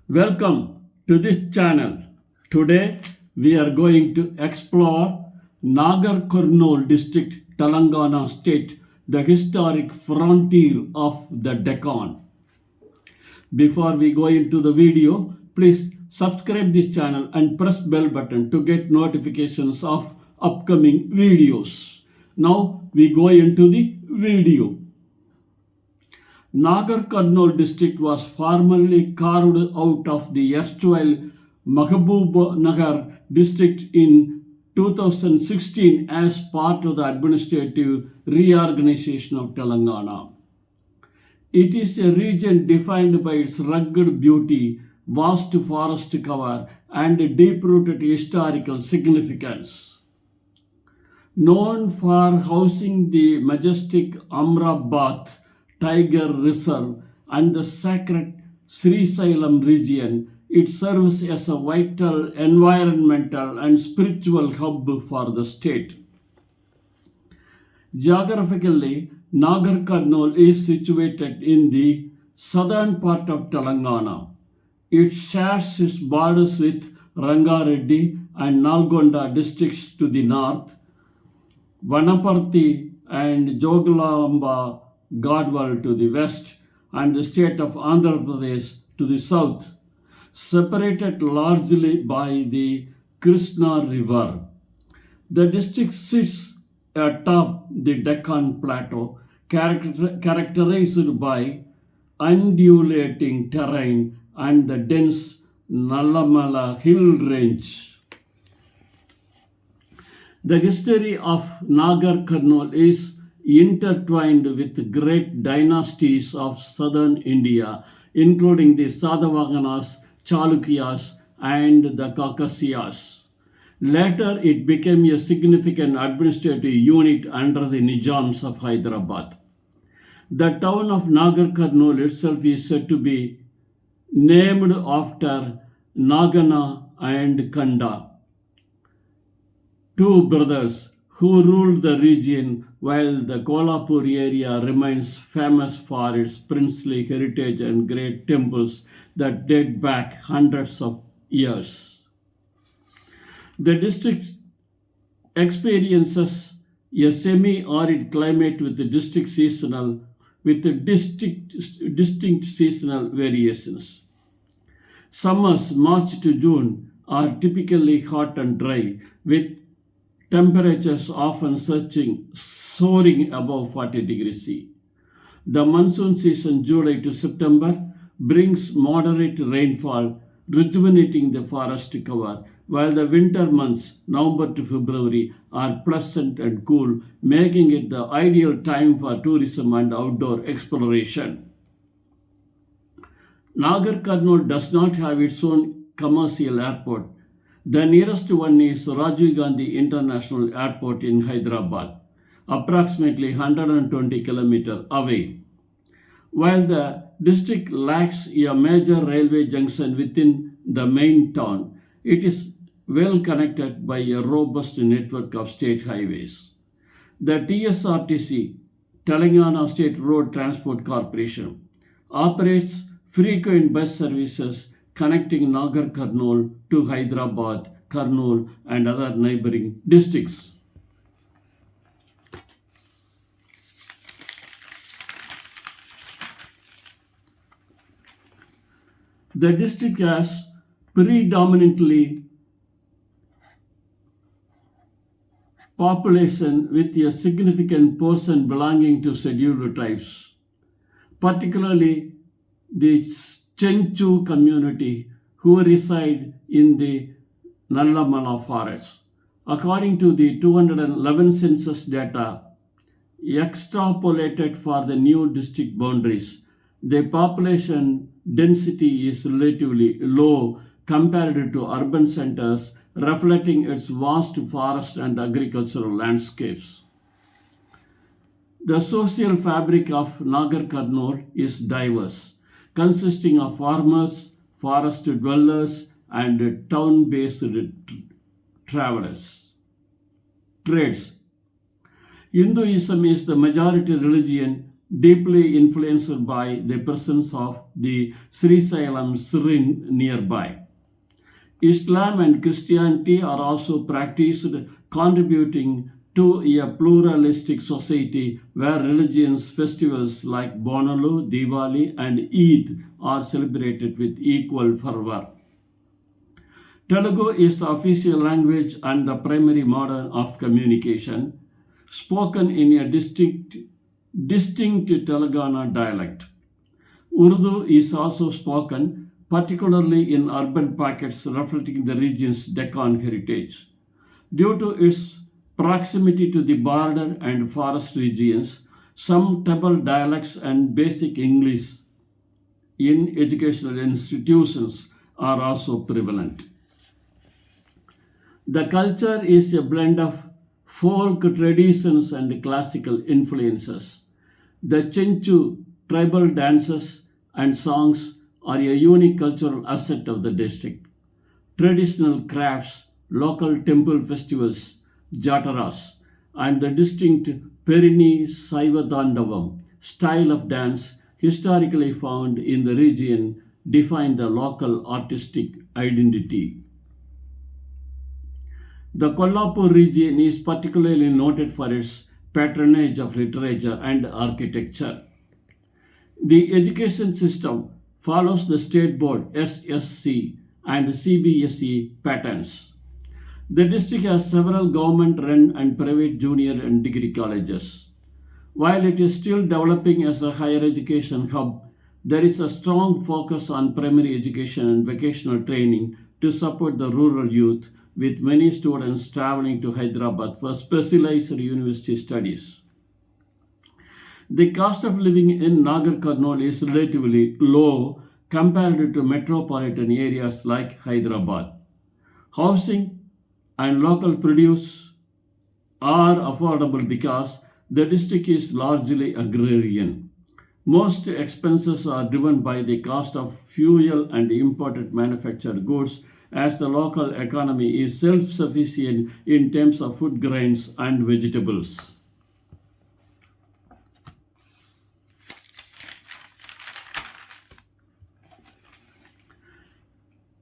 Welcome to this channel. Today we are going to explore Nagerkurnool District Telangana State, the historic frontier of the Deccan. Before we go into the video, please subscribe this channel and press bell button to get notifications of upcoming videos. Now we go into the video. Nagerkurnool district was formerly carved out of the erstwhile Mahbubnagar district in 2016 as part of the administrative reorganization of Telangana. It is a region defined by its rugged beauty, vast forest cover, and deep-rooted historical significance. Known for housing the majestic Amrabat Tiger Reserve and the sacred Srisailam region, it serves as a vital environmental and spiritual hub for the state. Geographically, Nagerkurnool is situated in the southern part of Telangana. It shares its borders with Rangareddy and Nalgonda districts to the north, Vanaparthi and Joglamba Gadwal to the west, and the state of Andhra Pradesh to the south, separated largely by the Krishna River. The district sits atop the Deccan Plateau, characterized by undulating terrain and the dense Nallamala hill range. The history of Nagerkurnool is intertwined with great dynasties of southern India, including the Satavahanas, Chalukyas, and the Kakasiyas. Later, it became a significant administrative unit under the Nizams of Hyderabad. The town of Nagerkurnool itself is said to be named after Nagana and Kanda, two brothers who ruled the region, while the Kollapur area remains famous for its princely heritage and great temples that date back hundreds of years. The district experiences a semi-arid climate with distinct seasonal variations. Summers, March to June, are typically hot and dry, with temperatures often soaring above 40 degrees C. The monsoon season, July to September, brings moderate rainfall, rejuvenating the forest cover, while the winter months, November to February, are pleasant and cool, making it the ideal time for tourism and outdoor exploration. Nagerkurnool does not have its own commercial airport. The nearest one is Rajiv Gandhi International Airport in Hyderabad, approximately 120 kilometers away. While the district lacks a major railway junction within the main town, it is well connected by a robust network of state highways. The TSRTC, Telangana State Road Transport Corporation, operates frequent bus services connecting Nagerkurnool to Hyderabad, Kurnool, and other neighboring districts. The district has predominantly population with a significant portion belonging to scheduled tribes, particularly the Chenchu community who reside in the Nallamala forest. According to the 211 census data extrapolated for the new district boundaries, the population density is relatively low compared to urban centers, reflecting its vast forest and agricultural landscapes. The social fabric of Nagerkurnool is diverse, consisting of farmers, forest dwellers, and town-based trades. Hinduism is the majority religion, deeply influenced by the presence of the Sri Sailam Srin nearby. Islam and Christianity are also practiced, contributing to a pluralistic society where religions, festivals like Bonalu, Diwali, and Eid are celebrated with equal fervor. Telugu is the official language and the primary mode of communication, spoken in a distinct Telangana dialect. Urdu is also spoken, particularly in urban pockets reflecting the region's Deccan heritage. Due to its proximity to the border and forest regions, some tribal dialects and basic English in educational institutions are also prevalent. The culture is a blend of folk traditions and classical influences. The Chenchu tribal dances and songs are a unique cultural asset of the district. Traditional crafts, local temple festivals, jataras, and the distinct Perini Saivatandavam style of dance historically found in the region define the local artistic identity. The Kollapur region is particularly noted for its patronage of literature and architecture. The education system follows the state board SSC and CBSE patterns. The district has several government run and private junior and degree colleges. While it is still developing as a higher education hub, there is a strong focus on primary education and vocational training to support the rural youth, with many students traveling to Hyderabad for specialized university studies. The cost of living in Nagerkurnool is relatively low compared to metropolitan areas like Hyderabad. Housing and local produce are affordable because the district is largely agrarian. Most expenses are driven by the cost of fuel and imported manufactured goods, as the local economy is self sufficient in terms of food grains and vegetables.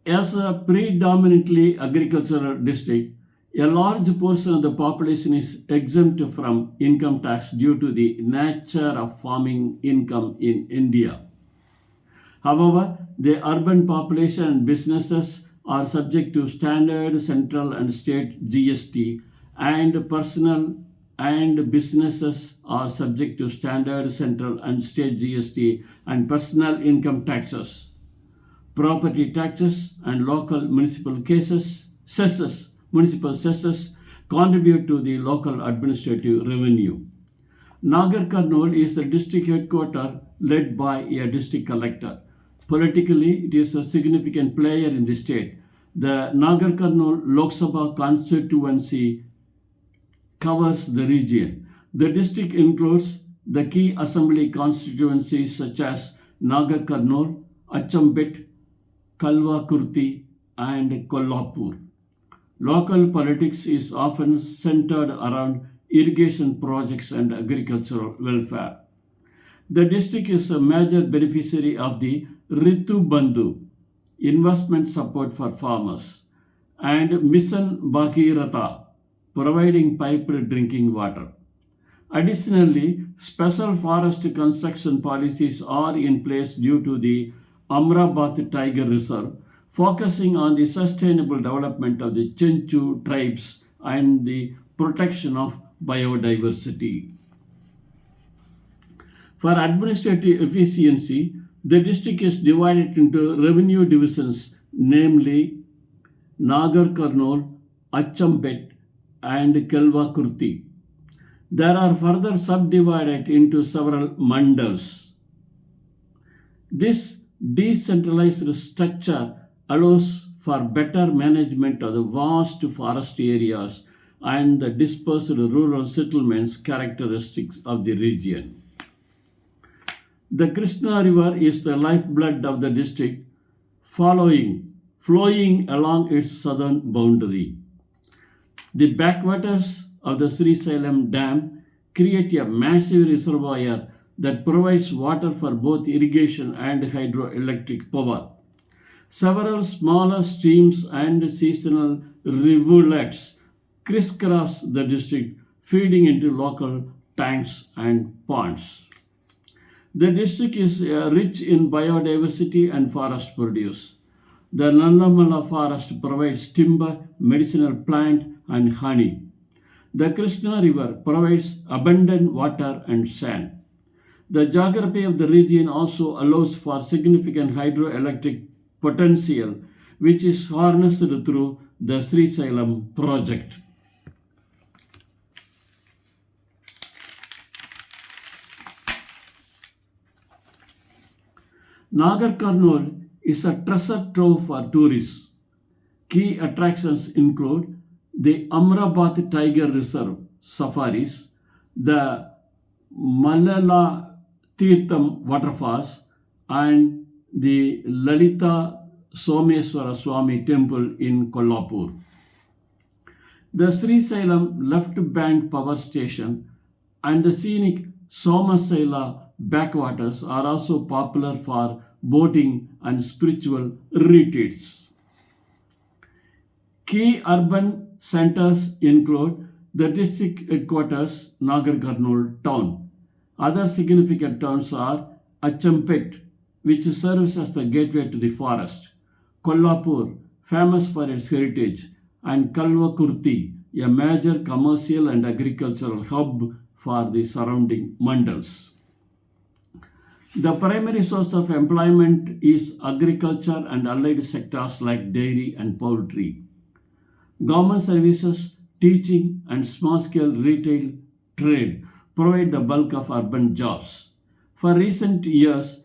As a predominantly agricultural district, a large portion of the population is exempt from income tax due to the nature of farming income in India. However, the urban population and businesses are subject to standard central and state GST, and personal and businesses are subject to standard central and state GST and personal income taxes. Property taxes and local municipal cesses contribute to the local administrative revenue. Nagerkurnool is the district headquarters led by a district collector. Politically, it is a significant player in the state. The Nagerkurnool Lok Sabha constituency covers the region. The district includes the key assembly constituencies such as Nagerkurnool, Achampet, Kalvakurti, and Kollapur. Local politics is often centered around irrigation projects and agricultural welfare. The district is a major beneficiary of the Ritu Bandhu, investment support for farmers, and Mission Bhagiratha, providing piped drinking water. Additionally, special forest construction policies are in place due to the Amrabat Tiger Reserve, focusing on the sustainable development of the Chenchu tribes and the protection of biodiversity. For administrative efficiency, the district is divided into revenue divisions, namely Nagerkurnool, Achampet, and Kelvakurti. There are further subdivided into several mandals. This decentralized structure allows for better management of the vast forest areas and the dispersed rural settlements characteristics of the region. The Krishna River is the lifeblood of the district, flowing along its southern boundary. The backwaters of the Sri Salem Dam create a massive reservoir that provides water for both irrigation and hydroelectric power. Several smaller streams and seasonal rivulets crisscross the district, feeding into local tanks and ponds. The district is rich in biodiversity and forest produce. The Nandamala forest provides timber, medicinal plant, and honey. The Krishna River provides abundant water and sand. The geography of the region also allows for significant hydroelectric potential, which is harnessed through the Sri Salem project. Nagerkurnool is a treasure trove for tourists. Key attractions include the Amrabat Tiger Reserve safaris, the Malala Tirtham waterfalls, and the Lalita Someswara Swami temple in Kollapur. The Sri Salem left bank power station and the scenic Somasela backwaters are also popular for boating and spiritual retreats. Key urban centers include the district headquarters, Nagerkurnool town. Other significant towns are Achampet, which serves as the gateway to the forest, Kollapur, famous for its heritage, and Kalvakurti, a major commercial and agricultural hub for the surrounding mandals. The primary source of employment is agriculture and allied sectors like dairy and poultry. Government services, teaching, and small scale retail trade provide the bulk of urban jobs. For recent years,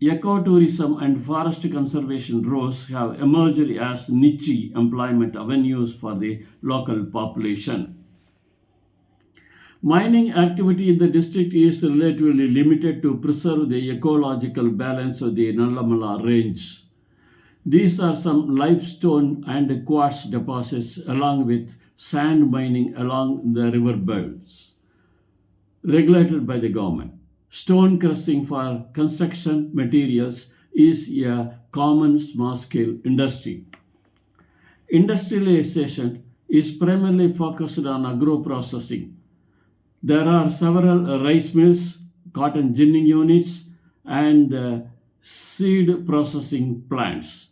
ecotourism and forest conservation roles have emerged as niche employment avenues for the local population. Mining activity in the district is relatively limited to preserve the ecological balance of the Nallamala range. These are some limestone and quartz deposits along with sand mining along the river belts, regulated by the government. Stone crushing for construction materials is a common small-scale industry. Industrialization is primarily focused on agro-processing. There are several rice mills, cotton ginning units, and seed processing plants.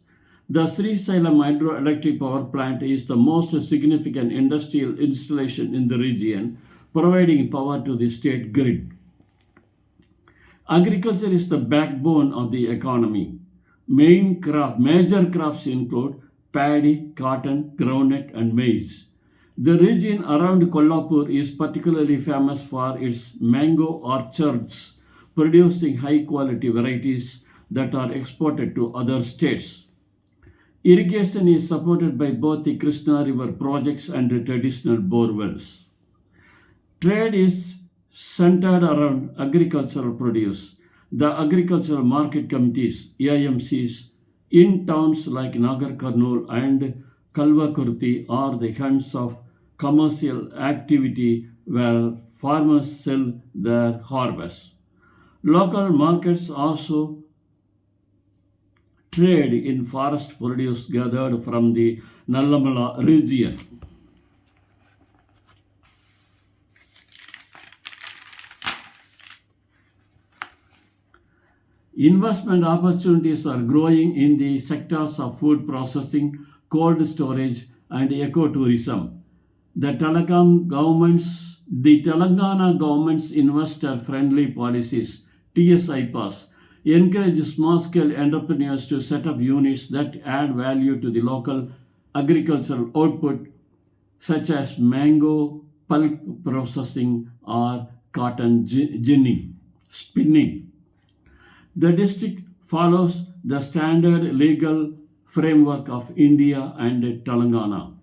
The Sri Salem hydroelectric power plant is the most significant industrial installation in the region, providing power to the state grid. Agriculture is the backbone of the economy. Major crops include paddy, cotton, groundnut, and maize. The region around Kollapur is particularly famous for its mango orchards, producing high quality varieties that are exported to other states. Irrigation is supported by both the Krishna River projects and the traditional bore wells. Trade is centered around agricultural produce. The agricultural market committees, AIMCs, in towns like Nagerkurnool and Kalvakurti are the hands of commercial activity where farmers sell their harvest. Local markets also trade in forest produce gathered from the Nallamala region. Investment opportunities are growing in the sectors of food processing, cold storage, and ecotourism. The Telangana government's investor-friendly policies, TSIPAs, encourage small-scale entrepreneurs to set up units that add value to the local agricultural output, such as mango pulp processing or cotton ginning, spinning. The district follows the standard legal framework of India and Telangana.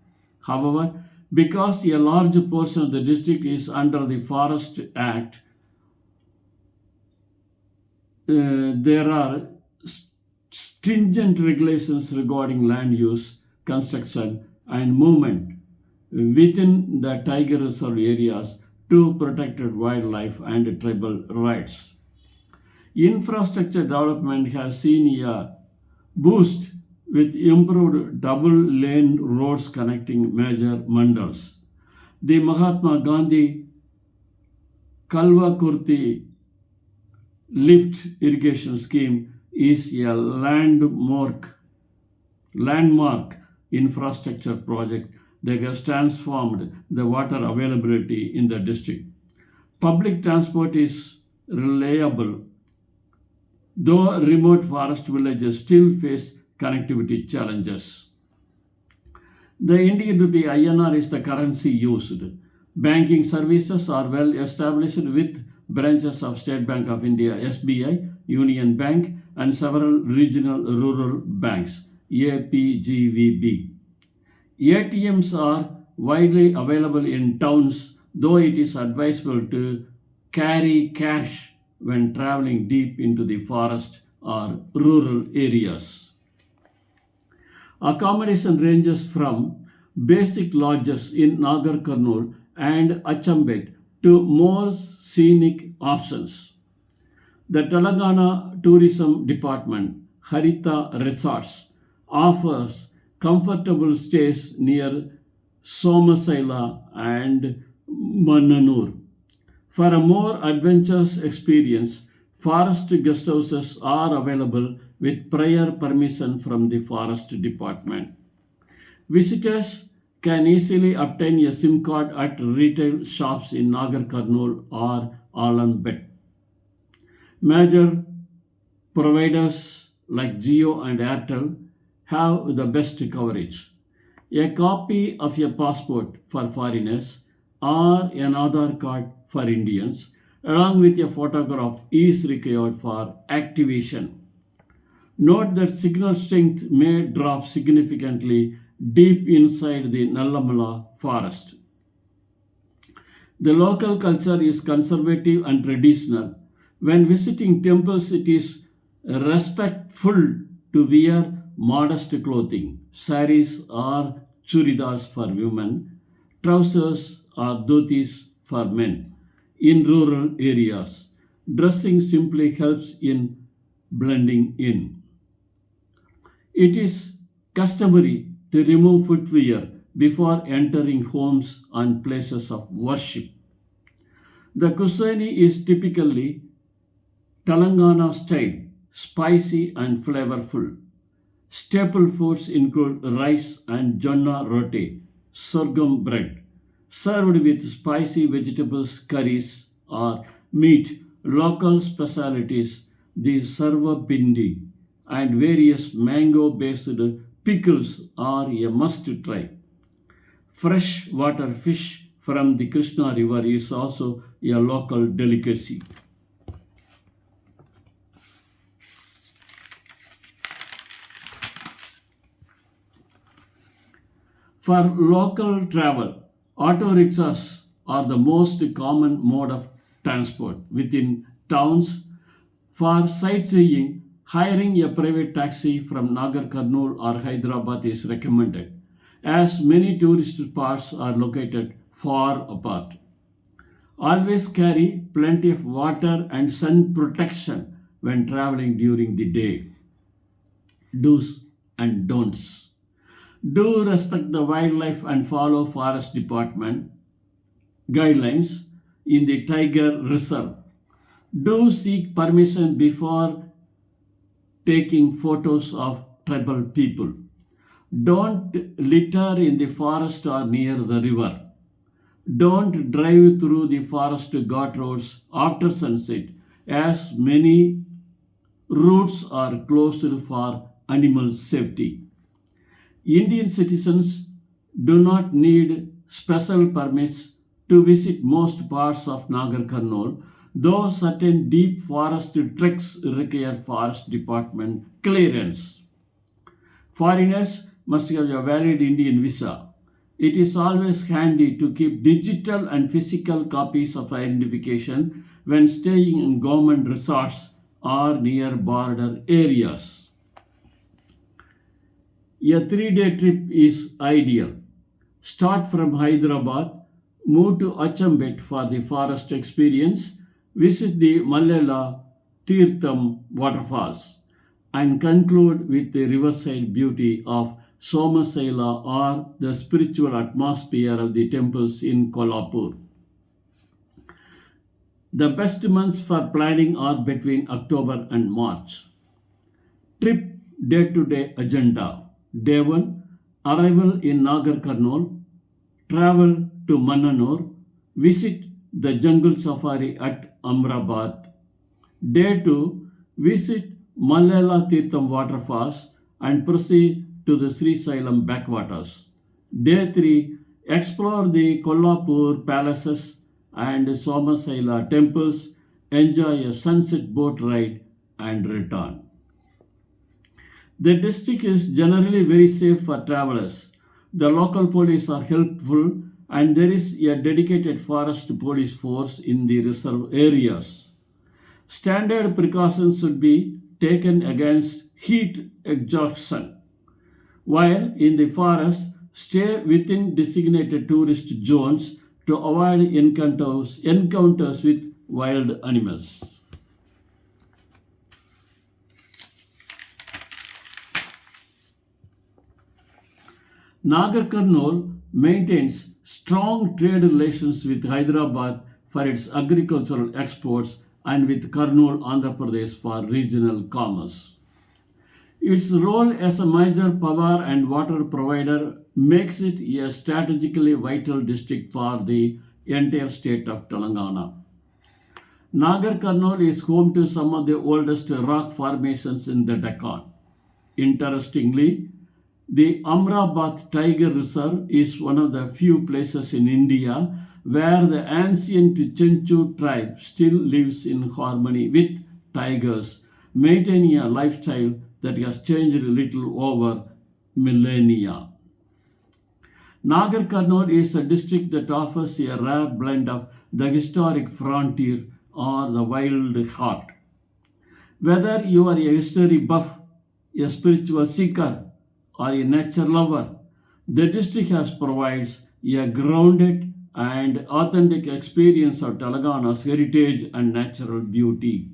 However, because a large portion of the district is under the Forest Act, there are stringent regulations regarding land use, construction, and movement within the tiger reserve areas to protect wildlife and tribal rights. Infrastructure development has seen a boost with improved double lane roads connecting major mandals. The Mahatma Gandhi Kalvakurti lift irrigation scheme is a landmark infrastructure project that has transformed the water availability in the district. Public transport is reliable, though remote forest villages still face connectivity challenges. The Indian rupee INR is the currency used. Banking services are well established with branches of State Bank of India, SBI, Union Bank, and several regional rural banks, APGVB. ATMs are widely available in towns, though it is advisable to carry cash when traveling deep into the forest or rural areas. Accommodation ranges from basic lodges in Nagerkurnool and achampet to more scenic options. The Telangana Tourism Department, Harita Resorts, offers comfortable stays near Somasaila and Mananur. For a more adventurous experience, forest guest houses are available with prior permission from the forest department. Visitors can easily obtain a SIM card at retail shops in Nagerkurnool or Alambet. Major providers like Jio and Airtel have the best coverage. A copy of your passport for foreigners or an Aadhaar card for Indians, along with a photograph, is required for activation. Note that signal strength may drop significantly deep inside the Nallamala forest. The local culture is conservative and traditional. When visiting temples, it is respectful to wear modest clothing, saris or churidars for women, trousers or dhotis for men. In rural areas, dressing simply helps in blending in. It is customary to remove footwear before entering homes and places of worship. The cuisine is typically Telangana style, spicy and flavorful. Staple foods include rice and jonna roti, sorghum bread, served with spicy vegetables, curries, or meat. Local specialties, the serva bindi, and various mango based pickles are a must try. Freshwater fish from the Krishna River is also a local delicacy. For local travel, auto rickshaws are the most common mode of transport within towns. For sightseeing, hiring a private taxi from Nagerkurnool or Hyderabad is recommended, as many tourist spots are located far apart. Always carry plenty of water and sun protection when traveling during the day. Do's and don'ts. Do respect the wildlife and follow forest department guidelines in the tiger reserve. Do seek permission before taking photos of tribal people. Don't litter in the forest or near the river. Don't drive through the forest ghat roads after sunset, as many routes are closed for animal safety. Indian citizens do not need special permits to visit most parts of Nagerkurnool, though certain deep forest treks require forest department clearance. Foreigners must have a valid Indian visa. It is always handy to keep digital and physical copies of identification when staying in government resorts or near border areas. A 3-day trip is ideal. Start from Hyderabad, move to Achampet for the forest experience, visit the Mallela Tirtham waterfalls and conclude with the riverside beauty of Somasela or the spiritual atmosphere of the temples in Kollapur. The best months for planning are between October and March. Trip day-to-day agenda. Day 1. Arrival in Nagerkurnool. Travel to Mannanur. Visit the jungle safari at Amrabad. Day 2. Visit Mallela Tirtham waterfalls and proceed to the Sri Sailam backwaters. Day 3. Explore the Kollapur palaces and Somasela temples. Enjoy a sunset boat ride and return. The district is generally very safe for travelers. The local police are helpful and there is a dedicated forest police force in the reserve areas. Standard precautions should be taken against heat exhaustion. While in the forest, stay within designated tourist zones to avoid encounters with wild animals. Nagerkurnool maintains strong trade relations with Hyderabad for its agricultural exports and with Kurnool, Andhra Pradesh for regional commerce. Its role as a major power and water provider makes it a strategically vital district for the entire state of Telangana. Nagerkurnool is home to some of the oldest rock formations in the Deccan. Interestingly, the Amrabad Tiger Reserve is one of the few places in India where the ancient Chenchu tribe still lives in harmony with tigers, maintaining a lifestyle that has changed a little over millennia. Nagerkurnool is a district that offers a rare blend of the historic frontier or the wild heart. Whether you are a history buff, a spiritual seeker, or a nature lover, the district has provides a grounded and authentic experience of Telangana's heritage and natural beauty.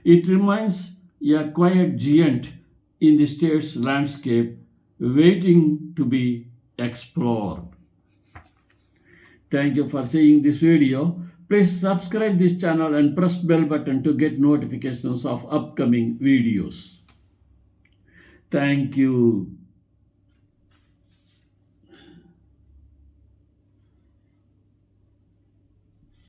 It remains a quiet giant in the state's landscape, waiting to be explored. Thank you for seeing this video. Please subscribe this channel and press bell button to get notifications of upcoming videos. Thank you.